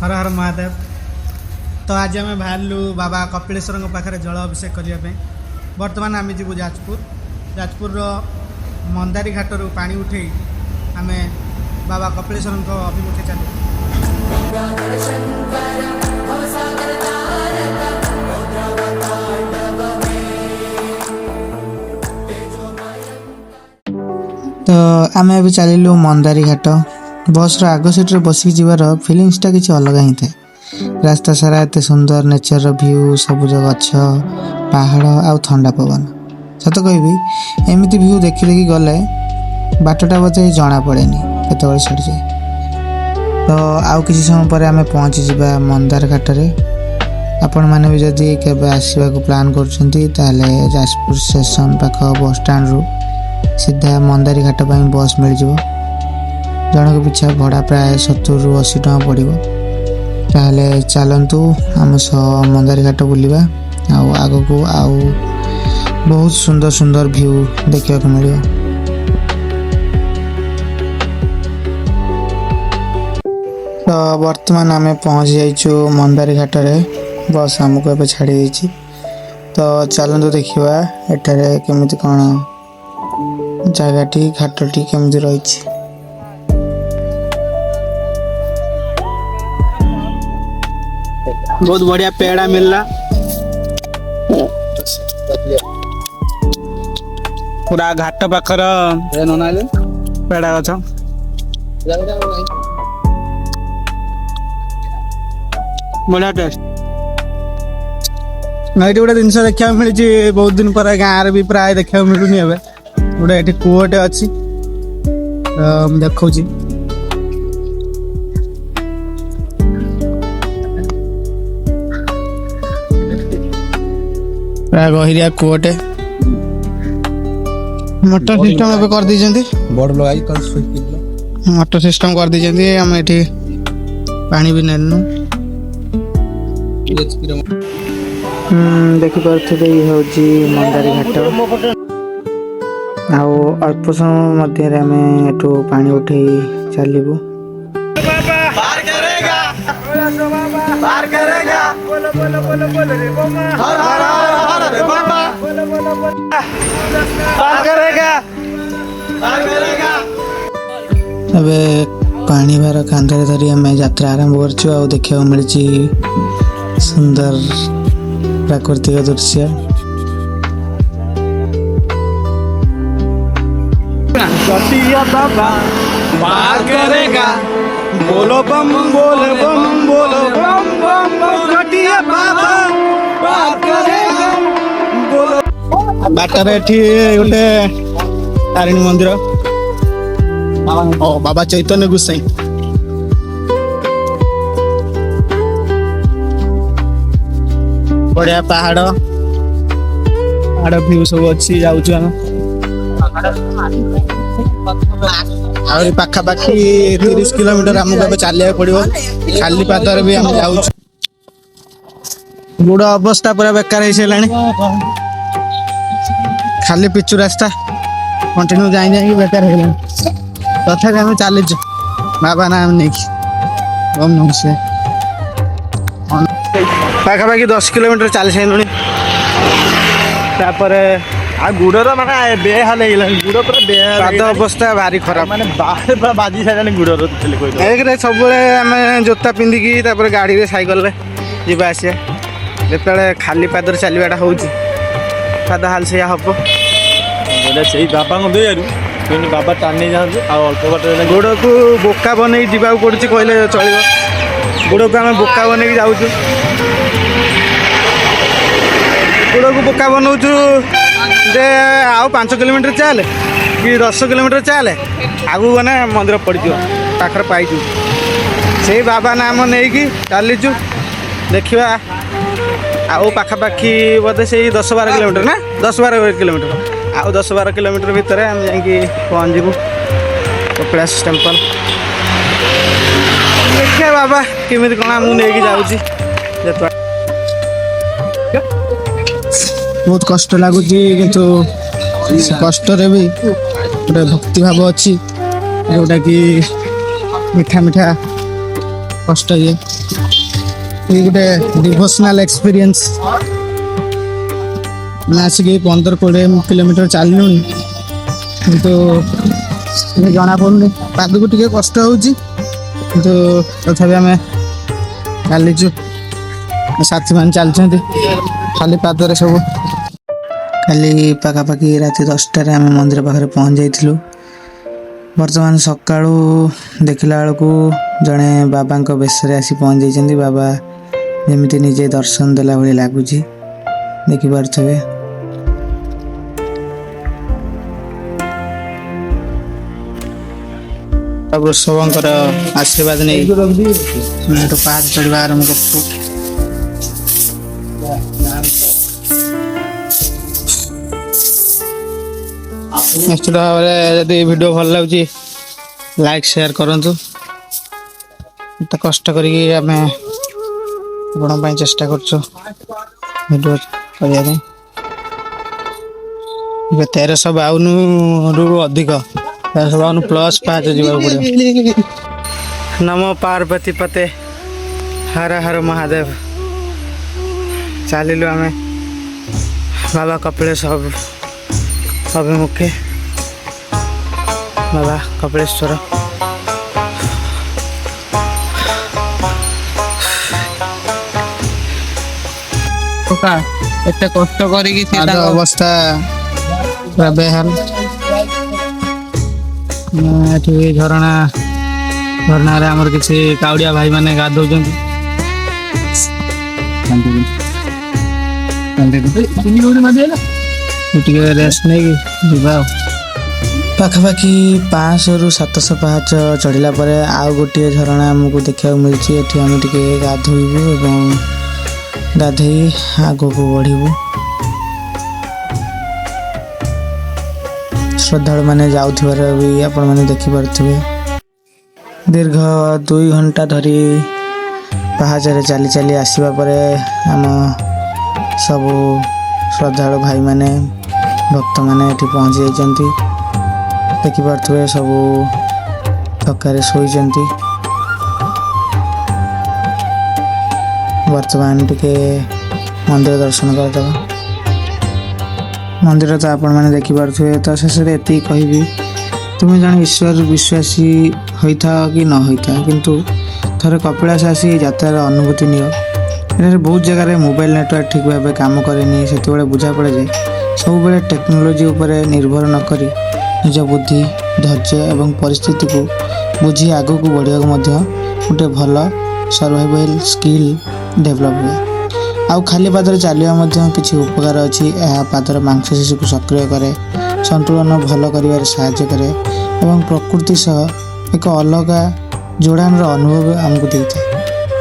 हर हर महादेव। तो आज आम बाहरलु बाबा कपिलेश्वर पाखे जल अभिषेक करने। बर्तमान आम जीवु जाजपुर मंदारी घाटर पानी उठे आम बाबा कपिलेश्वर अभिमुखे चलू। तो आम अभी चलू मंदारी घाट। बस आग सीट्रे बसिक जीवार फिलिंगसटा किसी अलग ही था। रास्ता सारा एत सुंदर नेचर व्यू, सबुज गछ, पहाड़ आउ ठंडा पवन। सत कहि एमती व्यू देखी देखी गले बाटटा बोधे जना पड़े केत सड़ी जाए। तो आउ किसी समय पर आम पहुँची जा मंदार घाटे। आपण मैंने भी जदि केबे आसवा प्लान कर जाजपुर स्टेशन पाख बस स्टाण्ड रु सीधा मंदारी घाट पर बस मिल जाव। जनक पिछा भड़ा प्राय 70 ରୁ 80 टका पड़ो। ताहले चलतु आम मंदारी घाट बुलवा। आग को आउ बहुत सुंदर सुंदर व्यू देखा मिल। तो वर्तमान आम पहुँच जाइछु मंदारी घाट रे। बस आमको ए छाड़ी देछि। तो चलतु देखा एठारे केमिति कौन जगह घाटी केमिति रही। बहुत बढ़िया पेड़ा मिलला। पूरा घाट पाखर पेड़ा गछ। बढ़िया टेस्ट। ये गोटे जिन देखा मिली बहुत दिन पर गाँव भी प्राय देखा मिलूनी। ए गोटे ये कूटे अच्छी देखा प्राय गहिरिया कूटे। मोटर सिस्टम ए कर दी बोर्ड लगाई मोटर सिस्टम कर दी। आम ये पानी भी नेनु देखिपे ये हूँ मंदारी घाट। आउ अल्प समय मध्य आम एठू पानी उठे चलू। अबे पानी भार कांधे धरी आम यात्रा आरंभ कर देखा मिली सुंदर प्राकृतिक दृश्य। बाबा पार करेगा बोलो बम बोल बम बोलो बम बम घटिया बाबा पार करेगा बोलो। बाटर गोटे तारिणी मंदिर बाबा चैतन्य गोसाई। बढ़िया पहाड़ पहाड़ व्यू सब अच्छी जाऊँ पाखापाखि 30 किलोमीटर आमको चलिया पड़ो। खाली पादर भी आम जाऊँ। गोड़ अवस्था पूरा बेकार हो सारे। खाली पिचु रास्ता कंटिन्यू जाई जाई बेकार हो। तथा आम चलीचु बाबा नाम नहीं ओम नमः शिवाय। पाखापाखि 10 किलोमीटर चली सारे। गुड़र माने बेहाल गुड़ पूरा पाद अवस्था भारी खराब। माने बाहर बाजी सारे गुड़र एक सब आम जोता पिंधिकी गाड़ी रे साइकल रे जीवा आसिया। जिते खाली पादर चलवाटा हो पाद हाल से हम से बाबा दयारू बाबा टाणी जाते अल्प बाट गोड़ को बोका बनई जावाक पड़ू कहले चलो। गोड़ को आम बोका बनई जाऊँ। गोड़ को बोका बनाऊँ जे आउ 5 किलोमीटर चल कि 10 किलोमीटर चल आगू गने मंदिर पड़ पाखर पाइजु। से बाबा नाम नहीं चलीचु देखा। आउ पाखापाखि बोधे से 10-12 किलोमीटर ना 10-12 किलोमीटर आउ 10-12 किलोमीटर भितर आम जा पहुँच जीवु कपिलास टेम्पल। देखिए बाबा केमी कौन आमको नहीं जाऊँ। बहुत कष्ट लगुच किंतु कष्ट भी गोटे भक्ति भाव अच्छी जोटा कि मीठा मीठा କଷ୍ଟ ଇଏ ଗୋଟେ ଡିଭୋସନାଲ ଏକ୍ସପିରିଏନ୍ସ। ଆମେ ଆସିକି 15-20 କିଲୋମିଟର ଚାଲିଲୁଣି କିନ୍ତୁ ଜଣା ପଡୁନି, ପାଦକୁ ଟିକେ କଷ୍ଟ ହଉଛି କିନ୍ତୁ ତଥାପି ଆମେ ଚାଲିଛୁ। ସାଥିମାନେ ଚାଲିଛନ୍ତି ଖାଲି ପାଦରେ ସବୁ। କାଲି ପାଖାପାଖି ରାତି 10ଟାରେ ଆମେ ମନ୍ଦିର ପାଖରେ ପହଞ୍ଚି ଯାଇଥିଲୁ। ବର୍ତ୍ତମାନ ସକାଳୁ ଦେଖିଲା ବେଳକୁ ଜଣେ ବାବାଙ୍କ ବେଶରେ ଆସି ପହଞ୍ଚି ଯାଇଛନ୍ତି। ବାବା ଯେମିତି ନିଜେ ଦର୍ଶନ ଦେଲା ଭଳି ଲାଗୁଛି, ଦେଖିପାରୁଥିବେ। ବୃଷଭଙ୍କର ଆଶୀର୍ବାଦ ନେଇ ଏଠୁ ପାହାଚ ଚଢ଼ିବା ଆରମ୍ଭ କରୁଛୁ। ନିଶ୍ଚିତ ଭାବରେ ଯଦି ଭିଡ଼ିଓ ଭଲ ଲାଗୁଛି ଲାଇକ୍ ସେୟାର କରନ୍ତୁ। ଏତେ କଷ୍ଟ କରିକି ଆମେ ଆପଣଙ୍କ ପାଇଁ ଚେଷ୍ଟା କରୁଛୁ ଭିଡ଼ିଓ କରିବା ପାଇଁ। ଏବେ 1352ରୁ ଅଧିକ 1352 ପ୍ଲସ୍ ପାହାଚ ଯିବାକୁ ପଡ଼ିବ। ନମୋ ପାର୍ବତୀ ପତେ ହର ହର ମହାଦେବ। ଚାଲିଲୁ ଆମେ ବାବା କପିଳେଶ ଅଭିମୁଖେ, ବାବା କପିଳେଶ୍ୱର। ଏତେ କଷ୍ଟ କରିକି ଅବସ୍ଥା ପୁରା ବେହାଲ। ଏଠି ଝରଣାରେ ଆମର କିଛି କାଉଡ଼ିଆ ଭାଇ ମାନେ ଗାଧଉଛନ୍ତି। ଟିକେ ରେଷ୍ଟ ନେଇକି ଯିବା ଆଉ। ପାଖାପାଖି 500ରୁ 700 ପାହାଚ ଚଢ଼ିଲା ପରେ ଆଉ ଗୋଟିଏ ଝରଣା ଆମକୁ ଦେଖିବାକୁ ମିଳିଛି। ଏଠି ଆମେ ଟିକେ ଗାଧୋଇବୁ ଏବଂ ଗାଧୋଇ ଆଗକୁ ବଢ଼ିବୁ। ଶ୍ରଦ୍ଧାଳୁମାନେ ଯାଉଥିବାର ବି ଆପଣମାନେ ଦେଖିପାରୁଥିବେ। ଦୀର୍ଘ 2 ଘଣ୍ଟା ଧରି ପାହାଚରେ ଚାଲି ଚାଲି ଆସିବା ପରେ ଆମ ସବୁ ଶ୍ରଦ୍ଧାଳୁ ଭାଇମାନେ ଭକ୍ତମାନେ ଏଠି ପହଞ୍ଚି ଯାଇଛନ୍ତି। ଦେଖିପାରୁଥିବେ ସବୁ ଥକାରେ ଶୋଇଛନ୍ତି। ବର୍ତ୍ତମାନ ଟିକେ ମନ୍ଦିର ଦର୍ଶନ କରିଦେବା। ମନ୍ଦିର ତ ଆପଣମାନେ ଦେଖିପାରୁଥିବେ। ତ ଶେଷରେ ଏତିକି କହିବି, ତୁମେ ଜଣେ ଈଶ୍ୱର ବିଶ୍ୱାସୀ ହୋଇଥାଅ କି ନ ହୋଇଥାଅ, କିନ୍ତୁ ଥରେ କପିଳାସ ଆସି ଯାତ୍ରାର ଅନୁଭୂତି ନିଅ। ଏଠାରେ ବହୁତ ଜାଗାରେ ମୋବାଇଲ ନେଟୱାର୍କ ଠିକ୍ ଭାବେ କାମ କରେନି। ସେତେବେଳେ ବୁଝାପଡ଼େ ଯେ ସବୁବେଳେ ଟେକ୍ନୋଲୋଜି ଉପରେ ନିର୍ଭର ନ କରି ନିଜ ବୁଦ୍ଧି, ଧୈର୍ଯ୍ୟ ଏବଂ ପରିସ୍ଥିତିକୁ ବୁଝି ଆଗକୁ ବଢ଼ିବାକୁ ମଧ୍ୟ ଗୋଟେ ଭଲ ସର୍ଭାଇଭାଲ୍ ସ୍କିଲ୍ ଡେଭଲପ୍ ହୁଏ। ଆଉ ଖାଲି ପାଦରେ ଚାଲିବା ମଧ୍ୟ କିଛି ଉପକାର ଅଛି। ଏହା ପାଦର ମାଂସପେଶୀକୁ ସକ୍ରିୟ କରେ, ସନ୍ତୁଳନ ଭଲ କରିବାରେ ସାହାଯ୍ୟ କରେ ଏବଂ ପ୍ରକୃତି ସହ ଏକ ଅଲଗା ଯୋଡ଼ାଣର ଅନୁଭବ ଆମକୁ ଦେଇଥାଏ।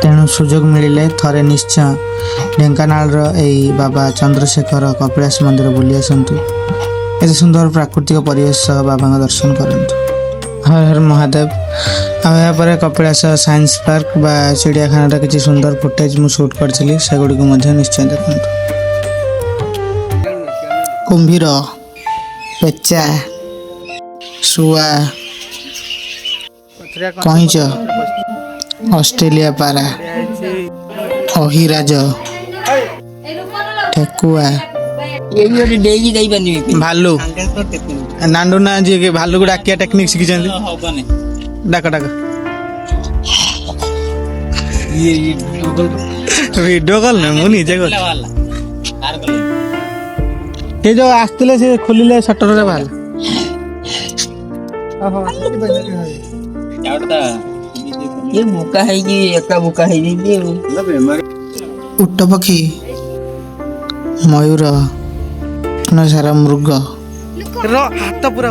ତେଣୁ ସୁଯୋଗ ମିଳିଲେ ଥରେ ନିଶ୍ଚୟ ଢେଙ୍କାନାଳର ଏହି ବାବା ଚନ୍ଦ୍ରଶେଖର କପିଳାସ ମନ୍ଦିର ବୁଲି ଆସନ୍ତୁ। ଏତେ ସୁନ୍ଦର ପ୍ରାକୃତିକ ପରିବେଶ ସହ ବାବାଙ୍କ ଦର୍ଶନ କରନ୍ତୁ। ହର ହର ମହାଦେବ। ଆଉ ଏହାପରେ କପିଳାସ ସାଇନ୍ସ ପାର୍କ ବା ଚିଡ଼ିଆଖାନାର କିଛି ସୁନ୍ଦର ଫୁଟେଜ୍ ମୁଁ ସୁଟ୍ କରିଥିଲି, ସେଗୁଡ଼ିକୁ ମଧ୍ୟ ନିଶ୍ଚୟ ଦେଖନ୍ତୁ। କୁମ୍ଭୀର, ପେଚା, ଶୁଆ, କଇଁଚ, ଅଷ୍ଟ୍ରେଲିଆ ପାରା, ଅହିରାଜ, ଠେକୁଆ, ଭାଲୁ। ନାଣ୍ଡୁ ନା ଯିଏ ଭାଲୁକୁ ଡାକିବା ଟେକ୍ନିକ୍ ଶିଖିଛନ୍ତି। ଡାକ ଭିଡ଼ିଓ କଲ୍ ନା ମୁଁ ନିଜେ କଲି। ସେ ଯୋଉ ଆସିଥିଲେ ସେ ଖୋଲିଲେ ସଟରରେ ବାହାରିଲା। ଉଟ ପକ୍ଷୀ, ମୟୂର, ସାରା ମୃଗ ହାତ ପୁରା